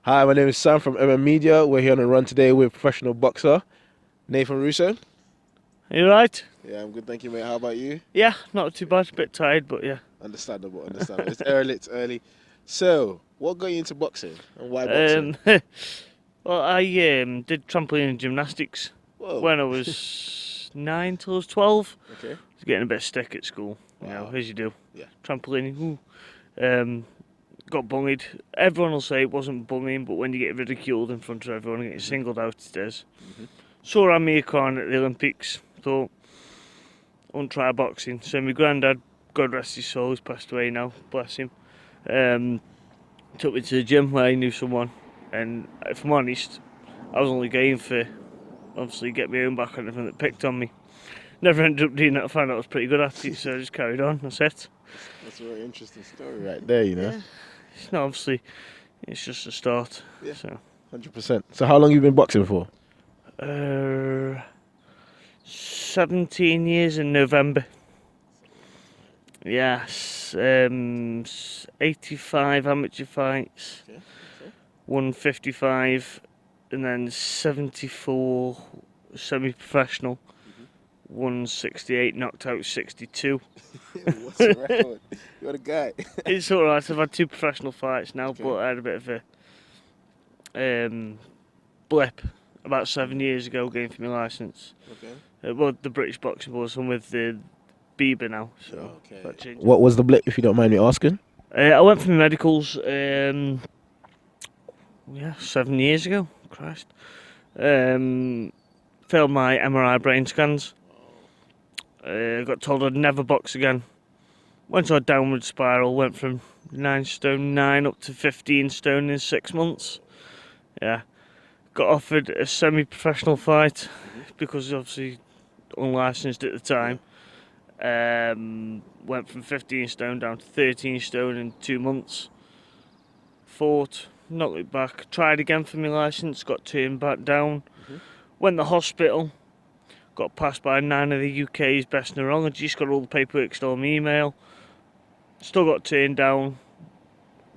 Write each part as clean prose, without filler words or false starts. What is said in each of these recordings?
Hi, my name is Sam from Media. We're here on a run today with professional boxer Nathan Russo. You right? Yeah, I'm good, thank you, mate. How about you? Yeah, not too bad. A bit tired, but yeah. Understandable, understandable. It's early, it's early. So, what got you into boxing and why boxing? Um, well, I did trampoline and gymnastics Whoa. when I was 9 till I was 12. Okay. I was getting a bit of stick at school, Wow. as you do. Yeah. Trampolining, got bullied. Everyone will say it wasn't bullying, but when you get ridiculed in front of everyone and get singled out, it is. Mhm. Saw Amir Khan at the Olympics, thought, I won't try boxing. So my granddad, God rest his soul, he's passed away now, bless him. Um, Took me to the gym where I knew someone, and if I'm honest, I was only going for obviously get my own back on everything that picked on me. Never ended up doing that. I found out I was pretty good at it, so I just carried on. That's it. That's a very interesting story right there, you know? Yeah, it's not obviously it's just a start. Yeah. So 100%. So, how long have you been boxing for? 17 years in November. Yes, 85 amateur fights, Okay. Okay. 155, and then 74 semi-professional. Mhm. 168 knocked out 62. What's your record? You're the guy. It's alright, I've had two professional fights now, Okay. but I had a bit of a blip about 7 years ago getting for my licence. Okay. Well, the British Boxing Board, I'm with the Bieber now, so Okay. that changed. What was the blip, if you don't mind me asking? I went for my medicals, 7 years ago. Christ. Failed my MRI brain scans. Got told I'd never box again. Went on a downward spiral, went from 9 stone 9 up to 15 stone in 6 months. Yeah. Got offered a semi-professional fight because obviously unlicensed at the time. Went from 15 stone down to 13 stone in 2 months. Fought, knocked it back, tried again for my licence, got turned back down. Went to the hospital, got passed by 9 of the UK's best neurologists, got all the paperwork still on my email. Still got turned down.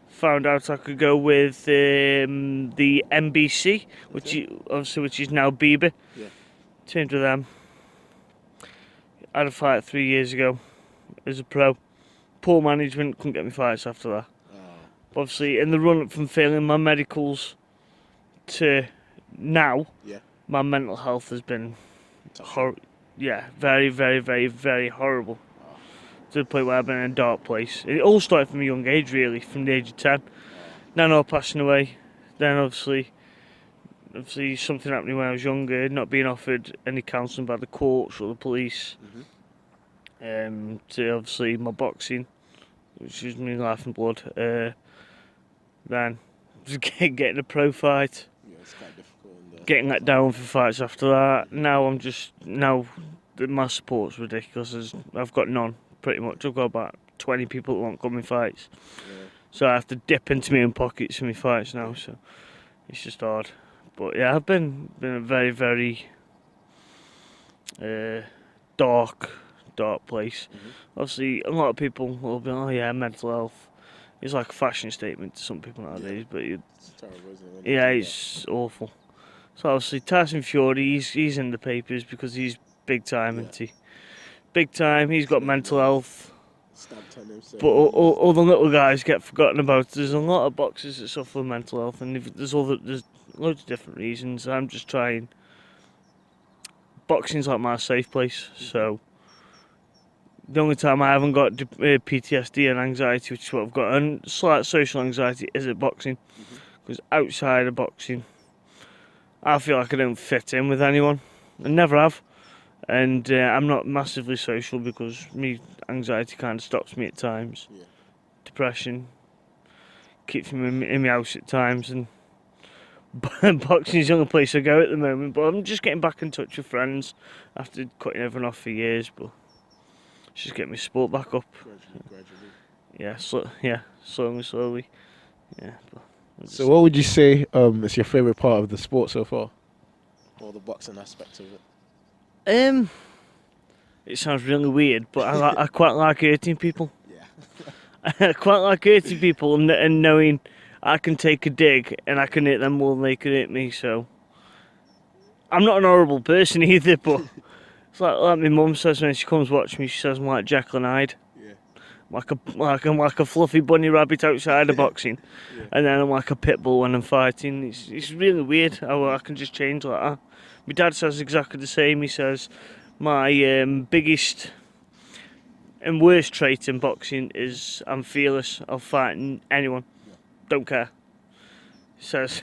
Found out I could go with the NBC, which is now Bieber. Yeah. Turned to them. Had a fight 3 years ago as a pro. Poor management, couldn't get me fights after that. Oh. Obviously, in the run up from failing my medicals to now, Yeah. my mental health has been Tough. very, very, very, very horrible. Oh. To the point where I've been in a dark place. It all started from a young age, really, from the age of 10. Oh. Nana passing away. Then obviously something happening when I was younger, not being offered any counselling by the courts or the police. To obviously my boxing, which is my life and blood. Then just getting a pro fight, Yeah, it's quite difficult. getting let down for fights after that. Now my support's ridiculous. I've got none pretty much. I've got about 20 people that won't come in fights. Yeah. So I have to dip into my own pockets for my fights now, so it's just hard. But yeah, I've been a very, very dark place. Obviously, a lot of people will be, oh yeah, mental health. It's like a fashion statement to some people nowadays, but It's terrible, isn't it? When they yeah, do it's awful. So obviously, Tyson Fury, he's in the papers because he's big time, Yeah. isn't he? Big time. He's got mental health. that. Stabbed on him, so But all the little guys get forgotten about. There's a lot of boxers that suffer with mental health, and there's loads of different reasons. I'm just trying. Boxing's like my safe place, so the only time I haven't got PTSD and anxiety, which is what I've got, and slight social anxiety, is at boxing. Because outside of boxing, I feel like I don't fit in with anyone. I never have. And I'm not massively social because me anxiety kind of stops me at times. Yeah. Depression keeps me in my house at times, and boxing's the only place I go at the moment. But I'm just getting back in touch with friends after cutting everyone off for years. But it's just getting my sport back up. Gradually. Yeah, slowly. Yeah. So, what would you say is your favorite part of the sport so far? Or the boxing aspect of it? It sounds really weird, but I quite like hurting people. Yeah. I quite like hurting people and knowing I can take a dig and I can hit them more than they can hit me. So I'm not an horrible person either, but it's like my mum says when she comes watch me. She says I'm like Jekyll and Hyde. Yeah. Like a fluffy bunny rabbit outside of boxing, Yeah. and then I'm like a pit bull when I'm fighting. It's really weird how I can just change like that. My dad says exactly the same. He says my biggest and worst trait in boxing is I'm fearless. I'll fight anyone, don't care. He says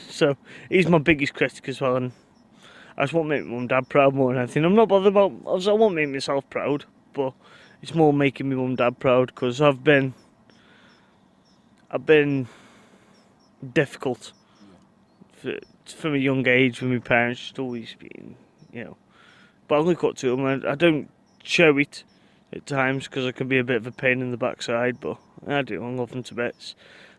so. He's my biggest critic as well, and I just want to make my mum and dad proud more than anything. I'm not bothered about. I won't make myself proud, but it's more making my mum and dad proud because I've been difficult from a young age with my parents, just always being, But I look up to them. I don't show it at times because I can be a bit of a pain in the backside, but I do. I love them to bits.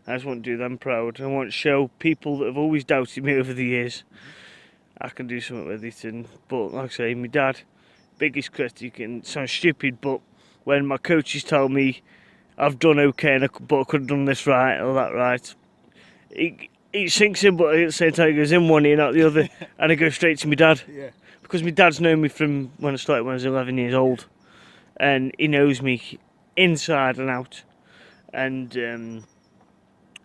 I just want to do them proud. I want to show people that have always doubted me over the years I can do something with it. But like I say, my dad, biggest critic, and it sounds stupid, but when my coaches tell me I've done okay, but I could have done this right or that right, it sinks in, but at the same time it goes in one ear, not the other, and I go straight to my dad. Yeah. Because my dad's known me from when I started when I was 11 years old, and he knows me inside and out. And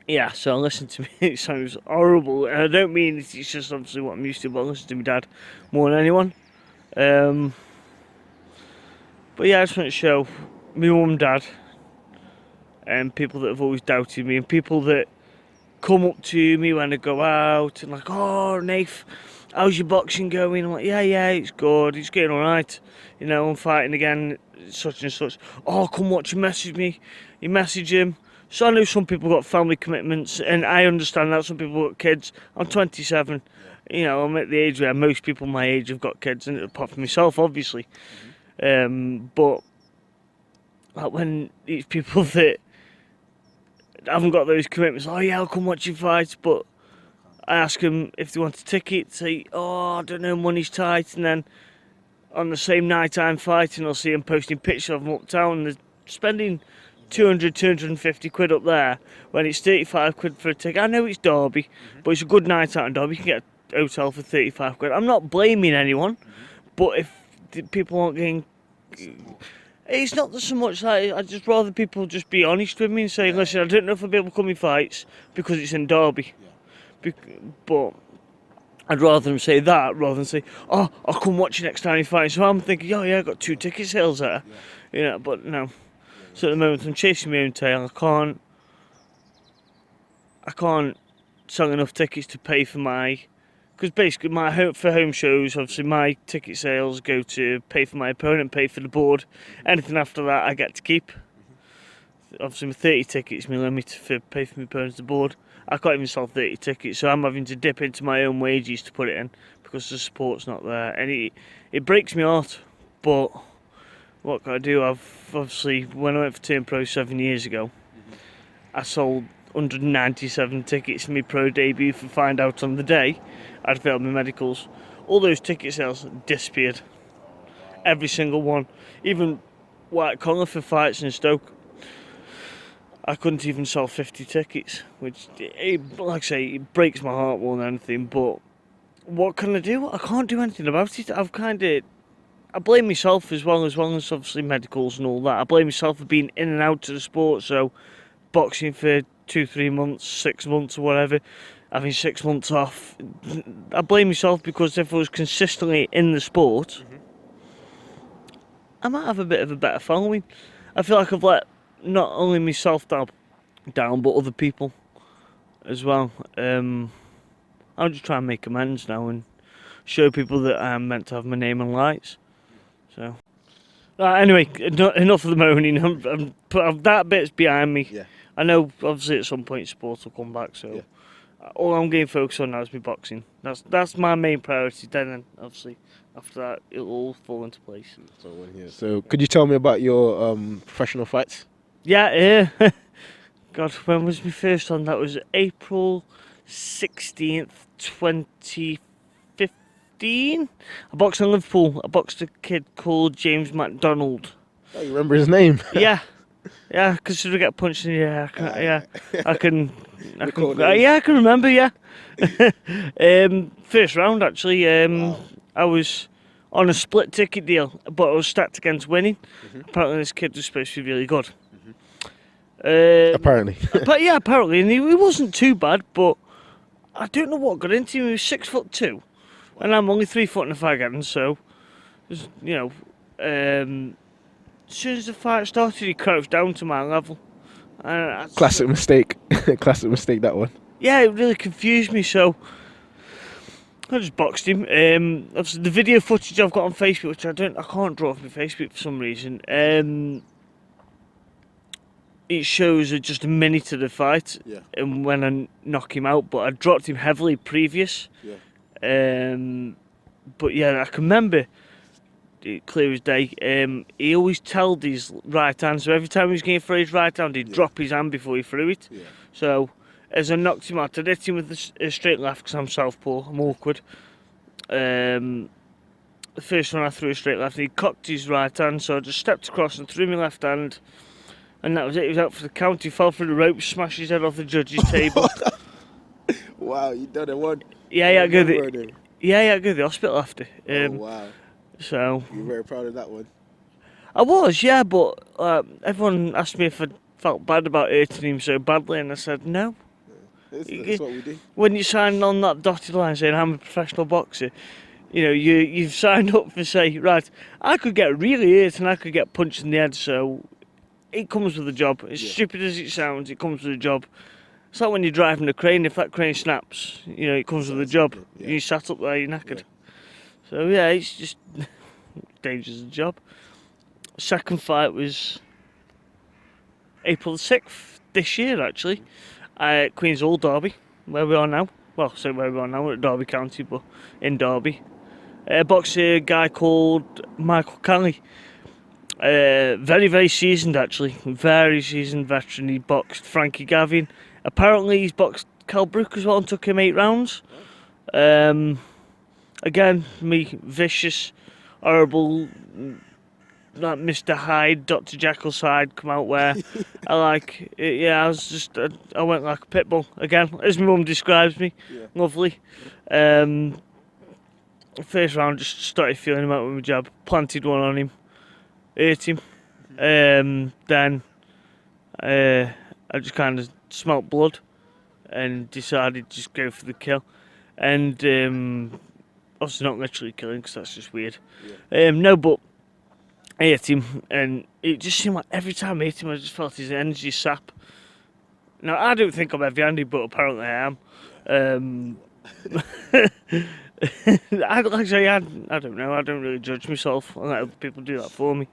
yeah, so listen to me. It sounds horrible, and I don't mean it's just obviously what I'm used to, but I listen to my dad more than anyone. But yeah, I just want to show my mum and dad and people that have always doubted me and people that come up to me when I go out and like, oh, Nath, how's your boxing going? I'm like, yeah, it's good, it's getting alright. I'm fighting again, such and such. Oh, come watch and message me. You message him. So I know some people got family commitments, and I understand that some people got kids. I'm 27. I'm at the age where most people my age have got kids, and apart from myself, obviously. But like when these people that haven't got those commitments, oh yeah, I'll come watch you fight, but I ask them if they want a ticket, say, oh, I don't know, money's tight, and then on the same night I'm fighting, I'll see them posting pictures of them uptown, and they're spending 250 quid up there when it's 35 quid for a ticket. I know it's Derby, but it's a good night out in Derby. You can get a hotel for 35 quid. I'm not blaming anyone, but if the people aren't getting... It's not so much like I'd just rather people just be honest with me and say, listen, I don't know if I'll be able to come in fights because it's in Derby. But I'd rather them say that rather than say, oh, I'll come watch you next time you fight. So I'm thinking, oh yeah, I got 2 ticket sales there. But no. So at the moment I'm chasing my own tail. I can't sell enough tickets to pay for because basically for home shows, obviously my ticket sales go to pay for my opponent, pay for the board. Anything after that I get to keep. Obviously my 30 tickets my limit for pay for my opponent's the board. I can't even sell 30 tickets, so I'm having to dip into my own wages to put it in because the support's not there, and it breaks my heart. But what can I do? Obviously, when I went for Turn Pro 7 years ago, I sold 197 tickets for my pro debut for Find Out on the day I'd failed my medicals. All those ticket sales disappeared. Every single one. Even White Collar for fights in Stoke, I couldn't even sell 50 tickets, which, like I say, it breaks my heart more than anything, but what can I do? I can't do anything about it. I blame myself as well as obviously medicals and all that. I blame myself for being in and out of the sport, so boxing for 2-3 months, 6 months or whatever, having 6 months off. I blame myself because if I was consistently in the sport, I might have a bit of a better following. I feel like I've let not only myself down but other people as well. I'll just try and make amends now and show people that I'm meant to have my name in lights. So, anyway, enough of the moaning. That bit's behind me. Yeah. I know, obviously, at some point, sport will come back. So, all I'm getting focused on now is my boxing. That's my main priority. Then, obviously, after that, it'll all fall into place. So, could you tell me about your professional fights? Yeah. God, when was my first one? That was April 16th, 2015. I boxed in Liverpool. I boxed a kid called James McDonald. Oh, you remember his name? Yeah. Yeah, consider I get punched in the air. Yeah, Yeah. I can. Recall those. Yeah, I can remember. Yeah. First round actually. Wow. I was on a split ticket deal, but I was stacked against winning. Hmm. Apparently, this kid was supposed to be really good. Hmm. Um, Apparently. but yeah, apparently, and he wasn't too bad. But I don't know what got into him. He was 6'2", and Wow. I'm only 3 foot and a fag end. So, you know, as soon as the fight started, he crouched down to my level. And Classic mistake. Classic mistake, that one. yeah, it really confused me. So I just boxed him. Obviously the video footage I've got on Facebook, which I can't draw off my Facebook for some reason. It shows just a minute of the fight, Yeah. and when I knock him out. But I dropped him heavily previous. Yeah. But yeah, I can remember it clear as day. He always held his right hand, so every time he was going for his right hand, he'd drop his hand before he threw it. Yeah. So as I knocked him out, I'd hit him with a straight left because I'm southpaw, I'm awkward. The first one I threw a straight left, and he cocked his right hand, so I just stepped across and threw my left hand, and that was it. He was out for the count. He fell through the ropes, smashed his head off the judge's table. Wow, you done it one. Yeah, I go to Murder. I go to the hospital after. Oh wow. So You're very proud of that one. I was, yeah, but everyone asked me if I felt bad about hurting him so badly, and I said no. That's what we do. When you sign on that dotted line saying I'm a professional boxer, you know, you've signed up for say, right, I could get really hurt and I could get punched in the head, so it comes with the job. As stupid as it sounds, it comes with the job. It's like when you're driving a crane, if that crane snaps, you know, it comes with the job. Yeah. You sat up there, you're knackered. Yeah. So yeah, it's just dangerous job. Second fight was April the 6th this year, actually, at Queen's Hall, Derby, where we are now. Well, so where we are now, we're at Derby County, but in Derby. A boxer guy called Michael Kelly. Very, very seasoned, actually. Very seasoned veteran. He boxed Frankie Gavin. Apparently, he's boxed Cal Brook as well and took him 8 rounds. Again, me, vicious, horrible, like Mr. Hyde, Dr. Jekyll's Hyde, come out where I like, yeah, I went like a pit bull, again, as my mum describes me. Yeah. Lovely. First round, just started feeling him out with my jab, planted one on him, hurt him. Then I just kind of smelt blood and decided to just go for the kill. And obviously not literally killing, because that's just weird. Yeah. No, but I hit him, and it just seemed like every time I hit him, I just felt his energy sap. Now, I don't think I'm heavy-handed, but apparently I am. I don't know. I don't really judge myself. I let other people do that for me.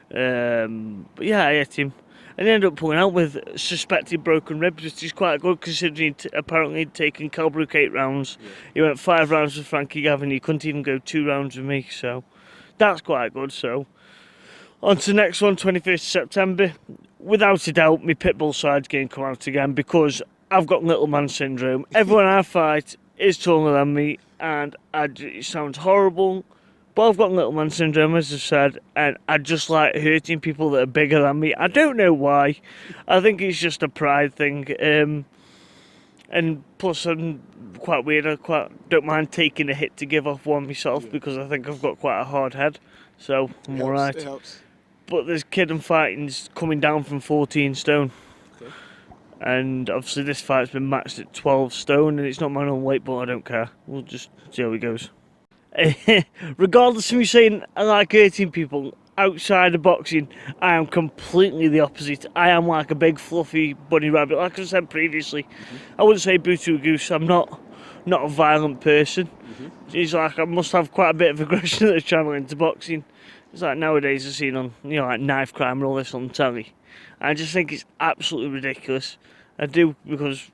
But yeah, I hit him. And he ended up pulling out with suspected broken ribs, which is quite good considering apparently he'd taken Cal Brook 8 rounds. Yeah. He went 5 rounds with Frankie Gavin. He couldn't even go 2 rounds with me, so that's quite good. So on to the next one, 21st September. Without a doubt, my Pitbull side's going to come out again because I've got little man syndrome. Everyone I fight is taller than me, and it sounds horrible, but I've got little man syndrome, as I said, and I just like hurting people that are bigger than me. I don't know why. I think it's just a pride thing. And plus, I'm quite weird. I don't mind taking a hit to give off one myself because I think I've got quite a hard head. So I'm alright. It helps. But this kid I'm fighting's coming down from 14 stone. Okay. And obviously this fight's been matched at 12 stone, and it's not my own weight, but I don't care. We'll just see how it goes. Regardless of me saying I like hurting people, outside of boxing, I am completely the opposite. I am like a big fluffy bunny rabbit, like I said previously. I wouldn't say boo to a goose. I'm not a violent person. It's like I must have quite a bit of aggression that's channeling into boxing. It's like nowadays I've seen on, you know, like knife crime and all this on telly. I just think it's absolutely ridiculous. I do, because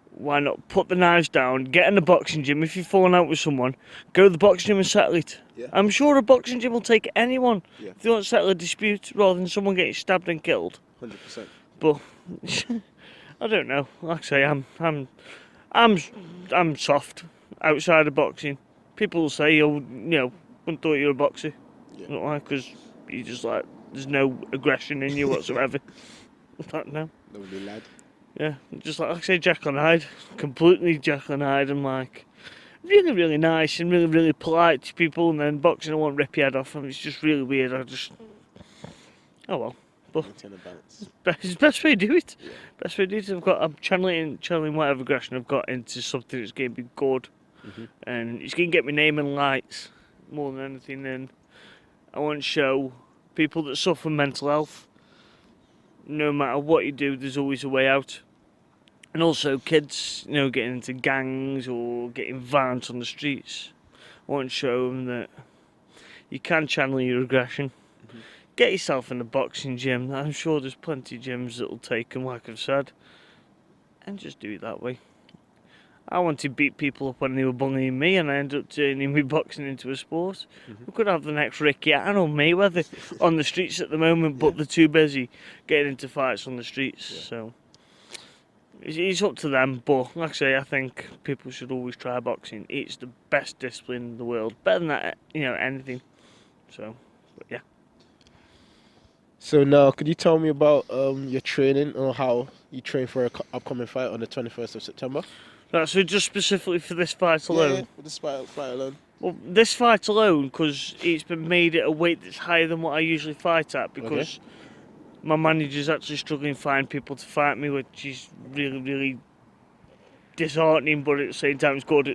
why not put the knives down, get in the boxing gym. If you've fallen out with someone, go to the boxing gym and settle it. Yeah. I'm sure a boxing gym will take anyone if they want to settle a dispute rather than someone getting stabbed and killed. 100%. But I don't know. Like I say, I'm soft outside of boxing. People will say, "Oh, you know, wouldn't thought you were a boxer." Yeah. Not like, because you just like there's no aggression in you whatsoever. No. Lovely lad. Yeah, just like I say, Jekyll and Hyde, completely Jekyll and Hyde. I'm like really, really nice and really, really polite to people, and then boxing, I won't rip your head off, and it's just really weird. Oh well. But it's the best way to do it. Yeah. Best way to do it. I'm channeling whatever aggression I've got into something that's going to be good, and it's going to get my name in lights more than anything. And I want to show people that suffer mental health, no matter what you do, there's always a way out. And also kids, getting into gangs or getting violent on the streets. I want to show them that you can channel your aggression. Get yourself in a boxing gym. I'm sure there's plenty of gyms that will take them, like I've said, and just do it that way. I want to beat people up when they were bullying me, and I ended up turning me boxing into a sport. We could have the next Ricky Hatton or Mayweather on the streets at the moment, but they're too busy getting into fights on the streets. So it's up to them. But like I say, I think people should always try boxing. It's the best discipline in the world, better than that, anything. So, but yeah. So now, could you tell me about your training or how you train for an upcoming fight on the 21st of September? Right, so just specifically for this fight alone? Yeah, for this fight alone. Well, this fight alone, because it's been made at a weight that's higher than what I usually fight at, because my manager's actually struggling to find people to fight me, which is really, really disheartening, but at the same time it's good.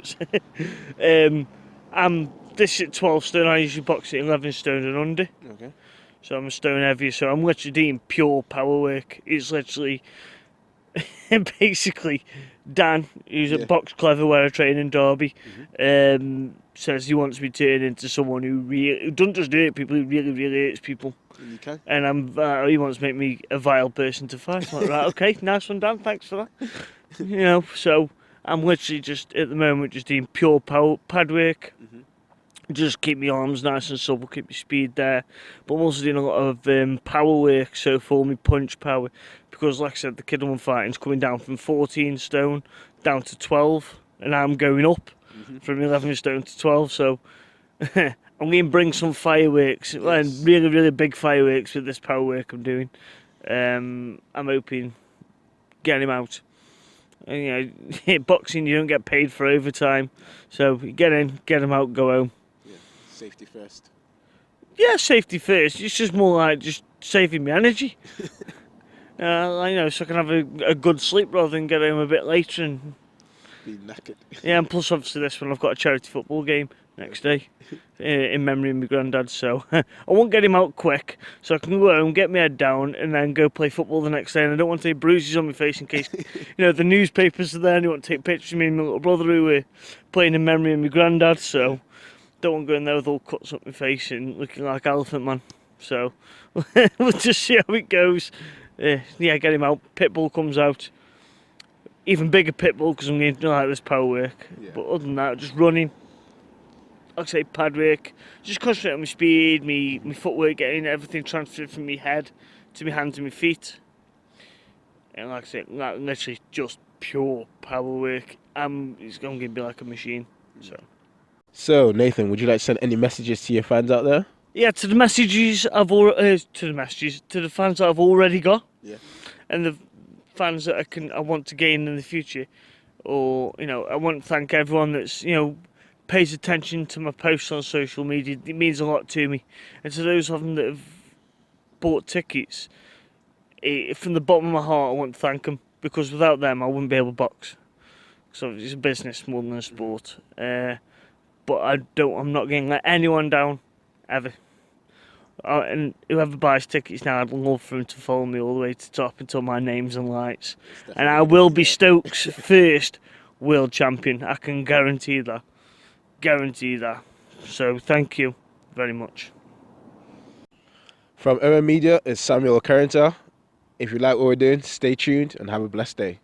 I'm this at 12 stone, I usually box at 11 stone and under. Okay. So I'm a stone heavier, so I'm literally doing pure power work. It's literally, basically, Dan, who's at Box Clever where I train in Derby, says he wants me to turn into someone who doesn't just hurt people, who really, really hurts people. You can. And he wants to make me a vile person to fight. I'm like, right, okay, nice one, Dan, thanks for that. So I'm literally just, at the moment, just doing pure pad work. Just keep my arms nice and supple, keep my speed there. But I'm also doing a lot of power work, so for my punch power. Because like I said, the kid I'm fighting is coming down from 14 stone down to 12. And I'm going up from 11 stone to 12. So I'm going to bring some fireworks, and really, really big fireworks with this power work I'm doing. I'm hoping get him out. And, boxing, you don't get paid for overtime. So you get in, get him out, go home. Safety first. Yeah, safety first. It's just more like just saving me energy. So I can have a good sleep rather than get home a bit later and be knackered. Yeah, and plus obviously this one I've got a charity football game next day in memory of my granddad. So I won't get him out quick, so I can go home, get my head down, and then go play football the next day. And I don't want any bruises on my face in case the newspapers are there and they want to take pictures of me and my little brother who were playing in memory of my granddad. So. Don't want to go in there with all cuts up my face and looking like Elephant Man. So we'll just see how it goes. Get him out. Pitbull comes out. Even bigger Pitbull because I'm going to like this power work. But other than that, just running. Like I say, pad work. Just concentrate on my speed, my footwork, getting everything transferred from my head to my hands and my feet. And like I say, literally just pure power work. It's going to be like a machine. So, Nathan, would you like to send any messages to your fans out there? Yeah, to the fans that I've already got, and the fans that I want to gain in the future, or I want to thank everyone that's pays attention to my posts on social media. It means a lot to me, and to those of them that have bought tickets, from the bottom of my heart, I want to thank them, because without them, I wouldn't be able to box. So it's a business more than a sport. But I'm not going to let anyone down, ever. And whoever buys tickets now, I'd love for them to follow me all the way to the top until my name's in lights. And I will be Stokes' first world champion. I can guarantee that. So thank you very much. From Media, it's Samuel Okerenta. If you like what we're doing, stay tuned and have a blessed day.